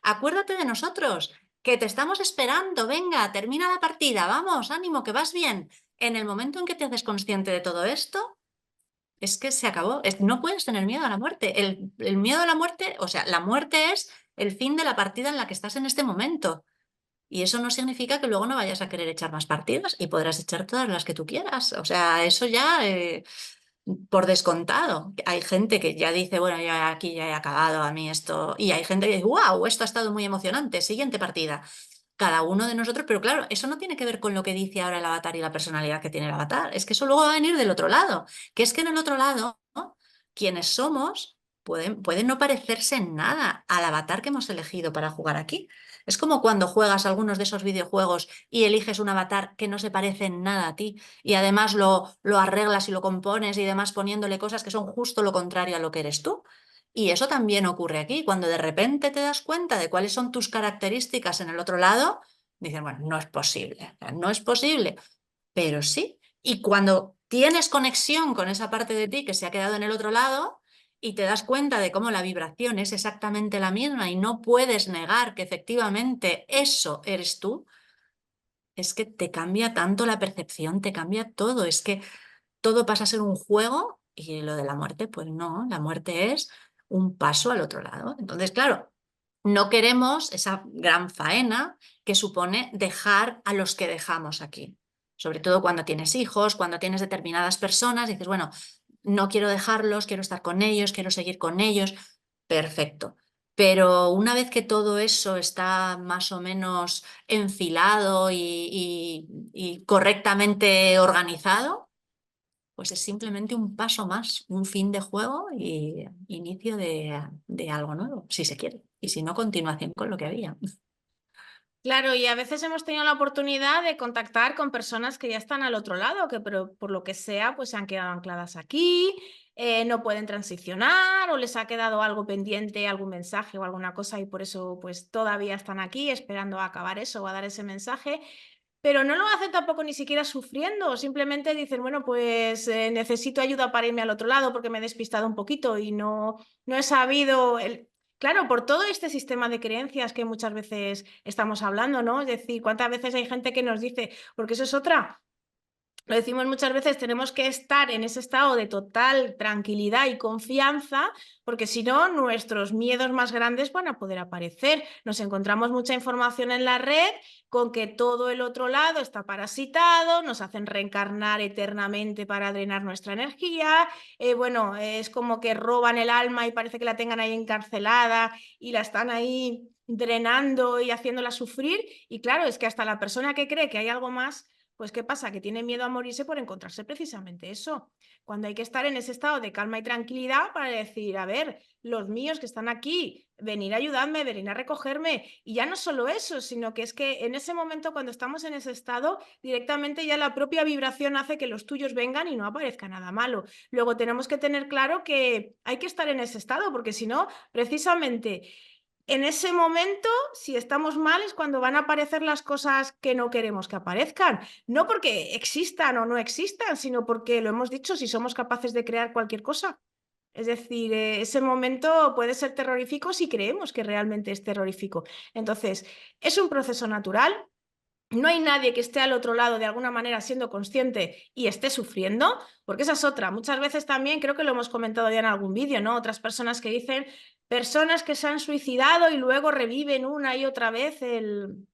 acuérdate de nosotros, que te estamos esperando, venga, termina la partida, vamos, ánimo, que vas bien. En el momento en que te haces consciente de todo esto, es que se acabó. No puedes tener miedo a la muerte. El miedo a la muerte, o sea, la muerte es el fin de la partida en la que estás en este momento. Y eso no significa que luego no vayas a querer echar más partidas y podrás echar todas las que tú quieras. O sea, eso ya por descontado. Hay gente que ya dice, bueno, ya aquí ya he acabado a mí esto. Y hay gente que dice, wow, esto ha estado muy emocionante, siguiente partida. Cada uno de nosotros, pero claro, eso no tiene que ver con lo que dice ahora el avatar y la personalidad que tiene el avatar. Es que eso luego va a venir del otro lado. Que es que en el otro lado, ¿no? Quienes somos pueden no parecerse en nada al avatar que hemos elegido para jugar aquí. Es como cuando juegas algunos de esos videojuegos y eliges un avatar que no se parece en nada a ti y además lo arreglas y lo compones y demás poniéndole cosas que son justo lo contrario a lo que eres tú. Y eso también ocurre aquí. Cuando de repente te das cuenta de cuáles son tus características en el otro lado, dices, bueno, no es posible, no es posible, pero sí. Y cuando tienes conexión con esa parte de ti que se ha quedado en el otro lado y te das cuenta de cómo la vibración es exactamente la misma y no puedes negar que efectivamente eso eres tú, es que te cambia tanto la percepción, te cambia todo. Es que todo pasa a ser un juego y lo de la muerte, pues no, la muerte es un paso al otro lado. Entonces, claro, no queremos esa gran faena que supone dejar a los que dejamos aquí. Sobre todo cuando tienes hijos, cuando tienes determinadas personas, dices, bueno, no quiero dejarlos, quiero estar con ellos, quiero seguir con ellos. Perfecto. Pero una vez que todo eso está más o menos enfilado y correctamente organizado, pues es simplemente un paso más, un fin de juego y inicio de algo nuevo, si se quiere. Y si no, continuación con lo que había. Claro, y a veces hemos tenido la oportunidad de contactar con personas que ya están al otro lado, que pero por lo que sea, pues se han quedado ancladas aquí, no pueden transicionar o les ha quedado algo pendiente, algún mensaje o alguna cosa y por eso pues todavía están aquí esperando a acabar eso o a dar ese mensaje. Pero no lo hacen tampoco ni siquiera sufriendo, simplemente dicen, bueno, pues necesito ayuda para irme al otro lado porque me he despistado un poquito y no he sabido... Claro, por todo este sistema de creencias que muchas veces estamos hablando, ¿no? Es decir, ¿cuántas veces hay gente que nos dice, porque eso es otra, lo decimos muchas veces, tenemos que estar en ese estado de total tranquilidad y confianza, porque si no, nuestros miedos más grandes van a poder aparecer. Nos encontramos mucha información en la red con que todo el otro lado está parasitado, nos hacen reencarnar eternamente para drenar nuestra energía. Bueno, es como que roban el alma y parece que la tengan ahí encarcelada y la están ahí drenando y haciéndola sufrir. Y claro, es que hasta la persona que cree que hay algo más, pues ¿qué pasa? Que tiene miedo a morirse por encontrarse precisamente eso. Cuando hay que estar en ese estado de calma y tranquilidad para decir, a ver, los míos que están aquí, venir a ayudarme, venir a recogerme. Y ya no solo eso, sino que es que en ese momento, cuando estamos en ese estado, directamente ya la propia vibración hace que los tuyos vengan y no aparezca nada malo. Luego tenemos que tener claro que hay que estar en ese estado, porque si no, precisamente en ese momento, si estamos mal, es cuando van a aparecer las cosas que no queremos que aparezcan. No porque existan o no existan, sino porque, lo hemos dicho, si somos capaces de crear cualquier cosa. Es decir, ese momento puede ser terrorífico si creemos que realmente es terrorífico. Entonces, es un proceso natural. No hay nadie que esté al otro lado de alguna manera siendo consciente y esté sufriendo, porque esa es otra. Muchas veces también, creo que lo hemos comentado ya en algún vídeo, ¿no? Otras personas que dicen, personas que se han suicidado y luego reviven una y otra vez el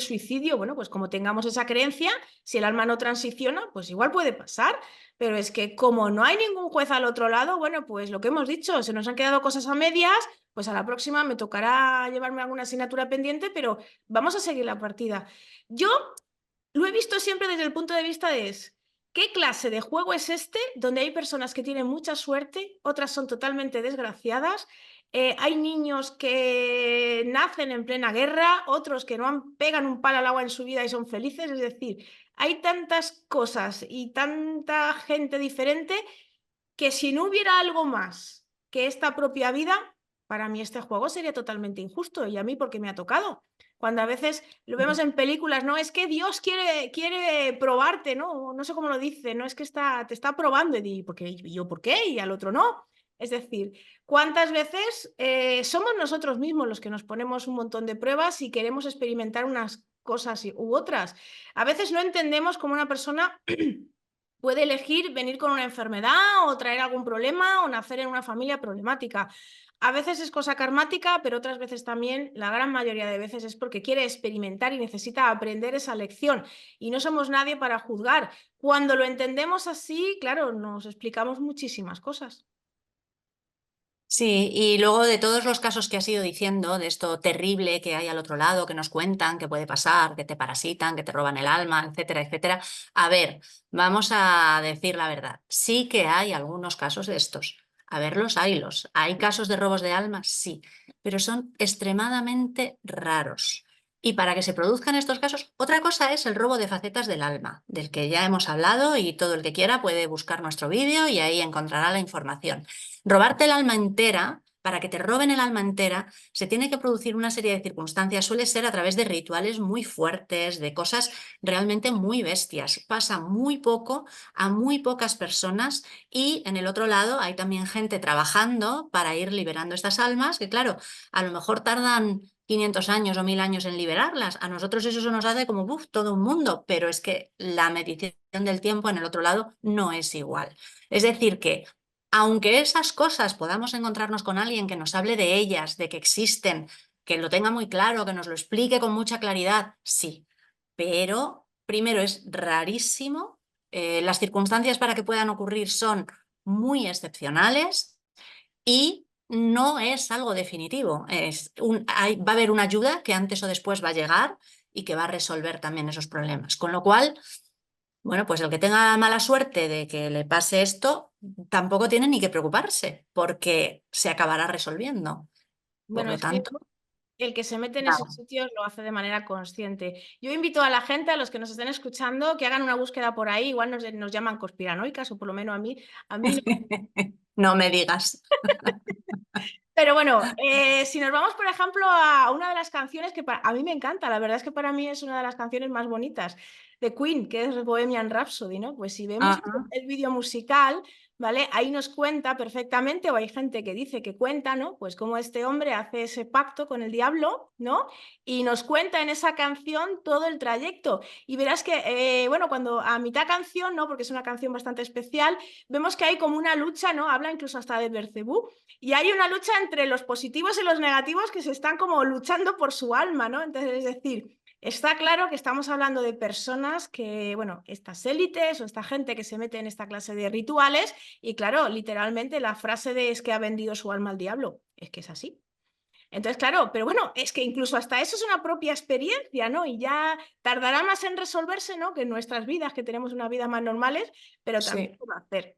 suicidio. Bueno, pues como tengamos esa creencia, si el alma no transiciona, pues igual puede pasar. Pero es que como no hay ningún juez al otro lado, bueno, pues lo que hemos dicho, se nos han quedado cosas a medias, pues a la próxima me tocará llevarme alguna asignatura pendiente, pero vamos a seguir la partida. Yo lo he visto siempre desde el punto de vista de ¿qué clase de juego es este donde hay personas que tienen mucha suerte, otras son totalmente desgraciadas? Hay niños que nacen en plena guerra, otros que no pegan un palo al agua en su vida y son felices. Es decir, hay tantas cosas y tanta gente diferente que si no hubiera algo más que esta propia vida, para mí este juego sería totalmente injusto y a mí porque me ha tocado. Cuando a veces lo vemos en películas, no, es que Dios quiere probarte, ¿no? No sé cómo lo dice, no es que te está probando y ¿y yo por qué? Y al otro no. Es decir, ¿cuántas veces somos nosotros mismos los que nos ponemos un montón de pruebas y queremos experimentar unas cosas u otras? A veces no entendemos cómo una persona puede elegir venir con una enfermedad o traer algún problema o nacer en una familia problemática. A veces es cosa karmática, pero otras veces también, la gran mayoría de veces, es porque quiere experimentar y necesita aprender esa lección. Y no somos nadie para juzgar. Cuando lo entendemos así, claro, nos explicamos muchísimas cosas. Sí, y luego de todos los casos que has ido diciendo, de esto terrible que hay al otro lado, que nos cuentan, que puede pasar, que te parasitan, que te roban el alma, etcétera, etcétera. A ver, vamos a decir la verdad. Sí que hay algunos casos de estos. A ver, los haylos. ¿Hay casos de robos de alma? Sí, pero son extremadamente raros. Y para que se produzcan estos casos, otra cosa es el robo de facetas del alma, del que ya hemos hablado y todo el que quiera puede buscar nuestro vídeo y ahí encontrará la información. Robarte el alma entera, para que te roben el alma entera, se tiene que producir una serie de circunstancias. Suele ser a través de rituales muy fuertes, de cosas realmente muy bestias. Pasa muy poco a muy pocas personas y en el otro lado hay también gente trabajando para ir liberando estas almas, que claro, a lo mejor tardan 500 años o 1000 años en liberarlas. A nosotros eso se nos hace como todo un mundo, pero es que la medición del tiempo en el otro lado no es igual. Es decir, que aunque esas cosas podamos encontrarnos con alguien que nos hable de ellas, de que existen, que lo tenga muy claro, que nos lo explique con mucha claridad, sí. Pero primero es rarísimo, las circunstancias para que puedan ocurrir son muy excepcionales y no es algo definitivo. Va a haber una ayuda que antes o después va a llegar y que va a resolver también esos problemas. Con lo cual, bueno, pues el que tenga mala suerte de que le pase esto, tampoco tiene ni que preocuparse, porque se acabará resolviendo. Por Bueno, lo es que tanto, el que se mete en esos nada. sitios lo hace de manera consciente. Yo invito a la gente, a los que nos estén escuchando, que hagan una búsqueda por ahí. Igual nos llaman conspiranoicas, o por lo menos a mí no. No me digas. Pero bueno, si nos vamos, por ejemplo, a una de las canciones que a mí me encanta, la verdad es que para mí es una de las canciones más bonitas de Queen, que es Bohemian Rhapsody, ¿no? Pues si vemos Ajá. el vídeo musical, ¿vale? Ahí nos cuenta perfectamente, o hay gente que dice que cuenta, ¿no? Pues cómo este hombre hace ese pacto con el diablo, ¿no? Y nos cuenta en esa canción todo el trayecto. Y verás que, bueno, cuando a mitad canción, ¿no? Porque es una canción bastante especial, vemos que hay como una lucha, ¿no? Habla incluso hasta de Belcebú. Y hay una lucha entre los positivos y los negativos que se están como luchando por su alma, ¿no? Entonces, es decir, está claro que estamos hablando de personas que, bueno, estas élites o esta gente que se mete en esta clase de rituales y claro, literalmente la frase de es que ha vendido su alma al diablo, es que es así. Entonces, claro, pero bueno, es que incluso hasta eso es una propia experiencia, ¿no? Y ya tardará más en resolverse, ¿no? Que en nuestras vidas, que tenemos unas vidas más normales, pero también Sí, puede hacer.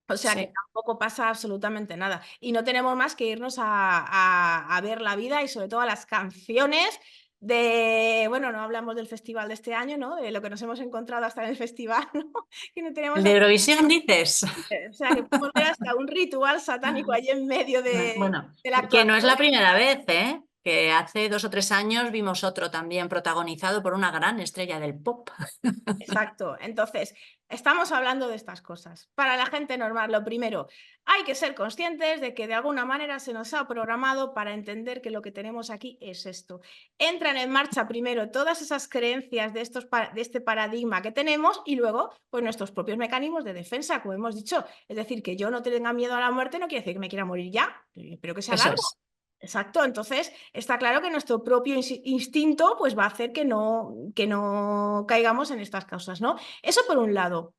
O sea que sí. tampoco pasa absolutamente nada. Y no tenemos más que irnos a ver la vida y sobre todo a las canciones de, bueno, no hablamos del festival de este año, ¿no? De lo que nos hemos encontrado hasta en el festival, ¿no? Que no tenemos, ¿El de Eurovisión dices? o sea, que podemos ver hasta un ritual satánico allí en medio Bueno, de la que no es actuación. la primera vez, ¿eh? Que hace 2 o 3 años vimos otro también protagonizado por una gran estrella del pop. Exacto. Entonces, estamos hablando de estas cosas. Para la gente normal, lo primero, hay que ser conscientes de que de alguna manera se nos ha programado para entender que lo que tenemos aquí es esto. Entran en marcha primero todas esas creencias de, de este paradigma que tenemos y luego, pues nuestros propios mecanismos de defensa, como hemos dicho. Es decir, que yo no tenga miedo a la muerte no quiere decir que me quiera morir ya, pero que sea Eso largo. es. Exacto, entonces está claro que nuestro propio instinto pues va a hacer que no caigamos en estas causas, ¿no? Eso por un lado.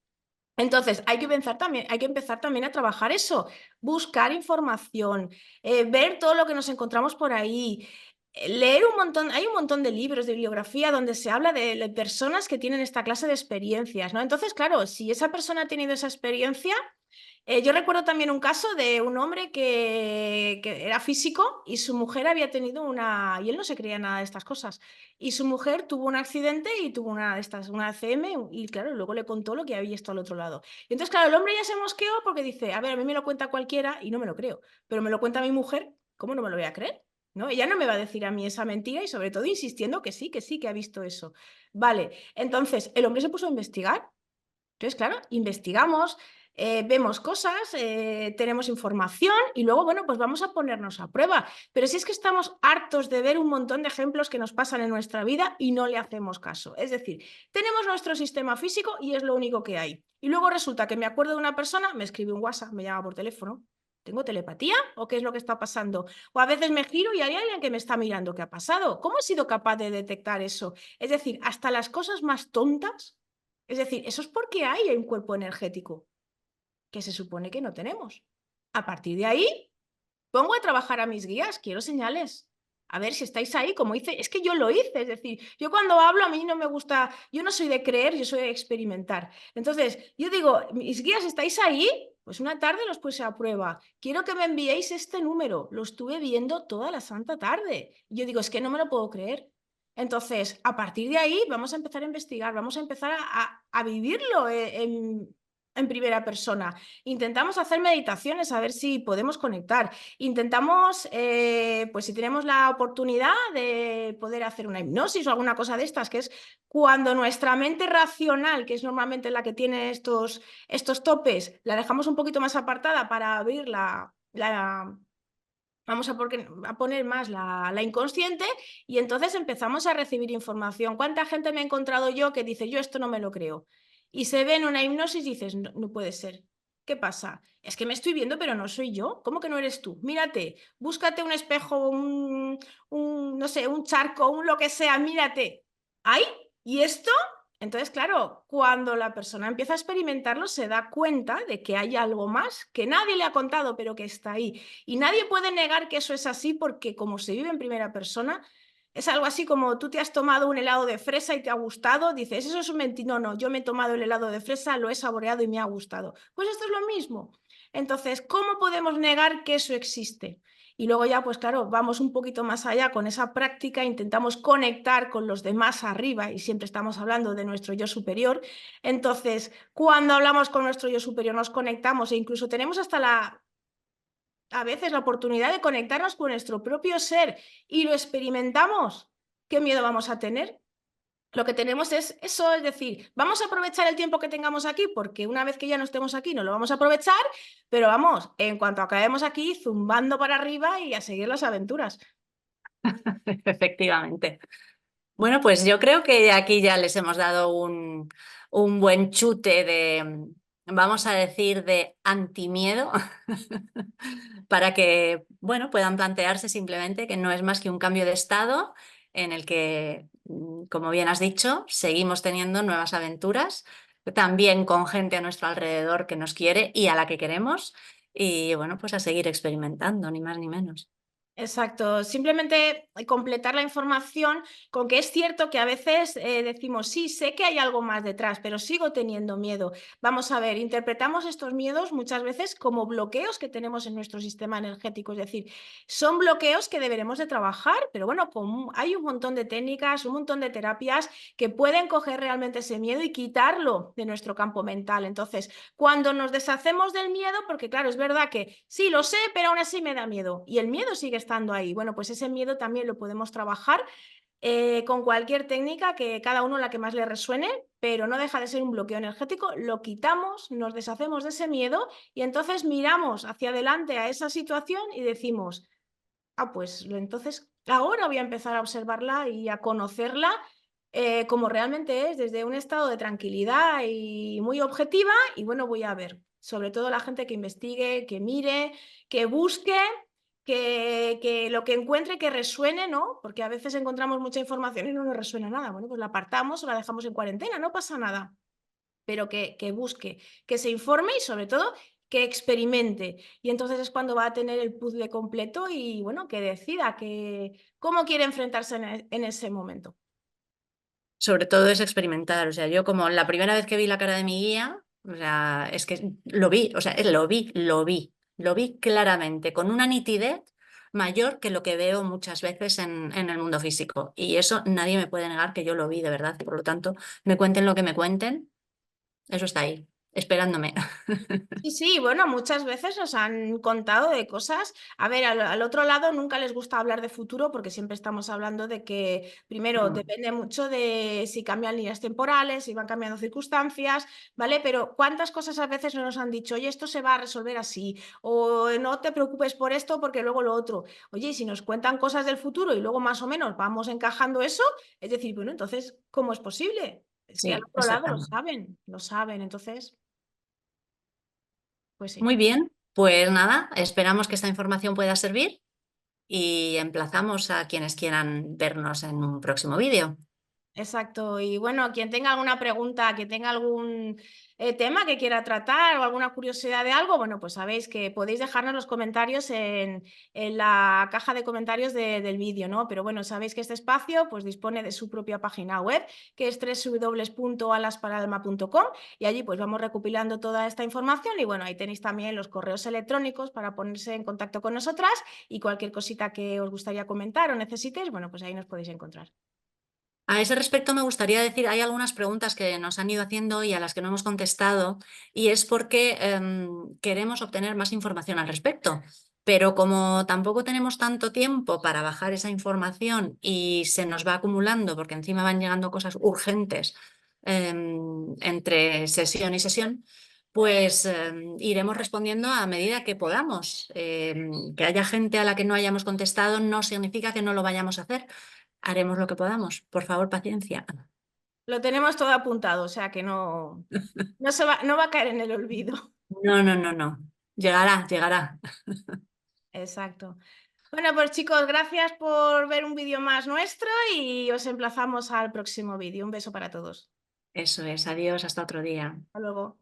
Entonces, hay que empezar también a trabajar eso, buscar información, ver todo lo que nos encontramos por ahí, leer un montón, hay un montón de libros de bibliografía donde se habla de personas que tienen esta clase de experiencias, ¿no? Entonces, claro, si esa persona ha tenido esa experiencia, yo recuerdo también un caso de un hombre que era físico y su mujer había tenido una, y él no se creía nada de estas cosas, y su mujer tuvo un accidente y tuvo una de estas, una ACM, y claro, luego le contó lo que había visto al otro lado. Y entonces, claro, el hombre ya se mosqueó porque dice, a ver, a mí me lo cuenta cualquiera y no me lo creo, pero me lo cuenta mi mujer. ¿Cómo no me lo voy a creer? ¿No? Ella no me va a decir a mí esa mentira y sobre todo insistiendo que sí, que sí, que ha visto eso. Vale, entonces el hombre se puso a investigar. Entonces, claro, investigamos, vemos cosas, tenemos información y luego, bueno, pues vamos a ponernos a prueba. Pero si es que estamos hartos de ver un montón de ejemplos que nos pasan en nuestra vida y no le hacemos caso. Es decir, tenemos nuestro sistema físico y es lo único que hay. Y luego resulta que me acuerdo de una persona, me escribe un WhatsApp, me llama por teléfono. ¿Tengo telepatía o qué es lo que está pasando? O a veces me giro y hay alguien que me está mirando. ¿Qué ha pasado? ¿Cómo he sido capaz de detectar eso? Es decir, hasta las cosas más tontas, es decir, eso es porque hay un cuerpo energético que se supone que no tenemos. A partir de ahí, pongo a trabajar a mis guías, quiero señales. A ver si estáis ahí, como hice, es que yo lo hice, es decir, yo cuando hablo a mí no me gusta, yo no soy de creer, yo soy de experimentar. Entonces, yo digo, mis guías, ¿estáis ahí? Pues una tarde los puse a prueba. Quiero que me enviéis este número. Lo estuve viendo toda la santa tarde. Y yo digo, es que no me lo puedo creer. Entonces, a partir de ahí vamos a empezar a investigar, vamos a empezar a vivirlo en primera persona. Intentamos hacer meditaciones a ver si podemos conectar. Intentamos, pues si tenemos la oportunidad de poder hacer una hipnosis o alguna cosa de estas, que es cuando nuestra mente racional, que es normalmente la que tiene estos topes, la dejamos un poquito más apartada para abrir vamos a poner más la inconsciente y entonces empezamos a recibir información. ¿Cuánta gente me he encontrado yo que dice, yo esto no me lo creo? Y se ve en una hipnosis y dices, no, no puede ser. ¿Qué pasa? Es que me estoy viendo, pero no soy yo. ¿Cómo que no eres tú? Mírate, búscate un espejo, no sé, un charco, un lo que sea, mírate. ¿Ay? ¿Y esto? Entonces, claro, cuando la persona empieza a experimentarlo, se da cuenta de que hay algo más que nadie le ha contado, pero que está ahí. Y nadie puede negar que eso es así porque como se vive en primera persona, es algo así como tú te has tomado un helado de fresa y te ha gustado, dices, eso es un mentira. No, no, yo me he tomado el helado de fresa, lo he saboreado y me ha gustado. Pues esto es lo mismo. Entonces, ¿cómo podemos negar que eso existe? Y luego ya, pues claro, vamos un poquito más allá con esa práctica, intentamos conectar con los demás arriba y siempre estamos hablando de nuestro yo superior. Entonces, cuando hablamos con nuestro yo superior, nos conectamos e incluso tenemos hasta a veces la oportunidad de conectarnos con nuestro propio ser y lo experimentamos. ¿Qué miedo vamos a tener? Lo que tenemos es eso, es decir, vamos a aprovechar el tiempo que tengamos aquí, porque una vez que ya no estemos aquí, no lo vamos a aprovechar, pero vamos, en cuanto acabemos aquí, zumbando para arriba y a seguir las aventuras. Efectivamente. Bueno, pues yo creo que aquí ya les hemos dado un buen chute de, vamos a decir, de antimiedo, para que, bueno, puedan plantearse simplemente que no es más que un cambio de estado en el que, como bien has dicho, seguimos teniendo nuevas aventuras, también con gente a nuestro alrededor que nos quiere y a la que queremos, y bueno, pues a seguir experimentando, ni más ni menos. Exacto, simplemente completar la información con que es cierto que a veces decimos, sí, sé que hay algo más detrás, pero sigo teniendo miedo. Vamos a ver, interpretamos estos miedos muchas veces como bloqueos que tenemos en nuestro sistema energético, es decir, son bloqueos que deberemos de trabajar, pero bueno, hay un montón de técnicas, un montón de terapias que pueden coger realmente ese miedo y quitarlo de nuestro campo mental. Entonces, cuando nos deshacemos del miedo, porque claro, es verdad que sí, lo sé, pero aún así me da miedo y el miedo sigue estando ahí. Bueno, pues ese miedo también lo podemos trabajar con cualquier técnica que cada uno la que más le resuene, pero no deja de ser un bloqueo energético, lo quitamos, nos deshacemos de ese miedo y entonces miramos hacia adelante a esa situación y decimos, ah, pues entonces ahora voy a empezar a observarla y a conocerla como realmente es, desde un estado de tranquilidad y muy objetiva, y bueno, voy a ver, sobre todo la gente que investigue, que mire, que busque, que lo que encuentre que resuene, ¿no? Porque a veces encontramos mucha información y no nos resuena nada. Bueno, pues la apartamos o la dejamos en cuarentena, no pasa nada, pero que busque, que se informe y sobre todo que experimente. Y entonces es cuando va a tener el puzzle completo y bueno, que decida cómo quiere enfrentarse en ese momento. Sobre todo es experimentar, o sea, yo como la primera vez que vi la cara de mi guía, o sea, es que lo vi, o sea, lo vi claramente, con una nitidez mayor que lo que veo muchas veces en el mundo físico. Y eso nadie me puede negar que yo lo vi de verdad. Por lo tanto, me cuenten lo que me cuenten, eso está ahí. esperándome. Sí, sí, bueno, muchas veces nos han contado de cosas. A ver, al otro lado nunca les gusta hablar de futuro porque siempre estamos hablando de que, primero, Mm, depende mucho de si cambian líneas temporales, si van cambiando circunstancias, ¿vale? Pero ¿cuántas cosas a veces no nos han dicho, oye, esto se va a resolver así, o no te preocupes por esto porque luego lo otro? Oye, y si nos cuentan cosas del futuro y luego más o menos vamos encajando eso, es decir, bueno, entonces, ¿cómo es posible? Es que al sí, otro lado exactamente. lo saben, entonces, pues sí. Muy bien, pues nada, esperamos que esta información pueda servir y emplazamos a quienes quieran vernos en un próximo vídeo. Exacto. Y bueno, quien tenga alguna pregunta, que tenga algún tema que quiera tratar o alguna curiosidad de algo, bueno, pues sabéis que podéis dejarnos los comentarios en la caja de comentarios del vídeo, ¿no? Pero bueno, sabéis que este espacio pues dispone de su propia página web, que es www.alasparalma.com, y allí pues vamos recopilando toda esta información y bueno, ahí tenéis también los correos electrónicos para ponerse en contacto con nosotras y cualquier cosita que os gustaría comentar o necesitéis, bueno, pues ahí nos podéis encontrar. A ese respecto me gustaría decir, hay algunas preguntas que nos han ido haciendo y a las que no hemos contestado, y es porque queremos obtener más información al respecto. Pero como tampoco tenemos tanto tiempo para bajar esa información y se nos va acumulando, porque encima van llegando cosas urgentes entre sesión y sesión, pues iremos respondiendo a medida que podamos. Que haya gente a la que no hayamos contestado no significa que no lo vayamos a hacer. Haremos lo que podamos. Por favor, paciencia. Lo tenemos todo apuntado, o sea que no va a caer en el olvido. No, no, no, no. Llegará, llegará. Exacto. Bueno, pues chicos, gracias por ver un vídeo más nuestro y os emplazamos al próximo vídeo. Un beso para todos. Eso es. Adiós, hasta otro día. Hasta luego.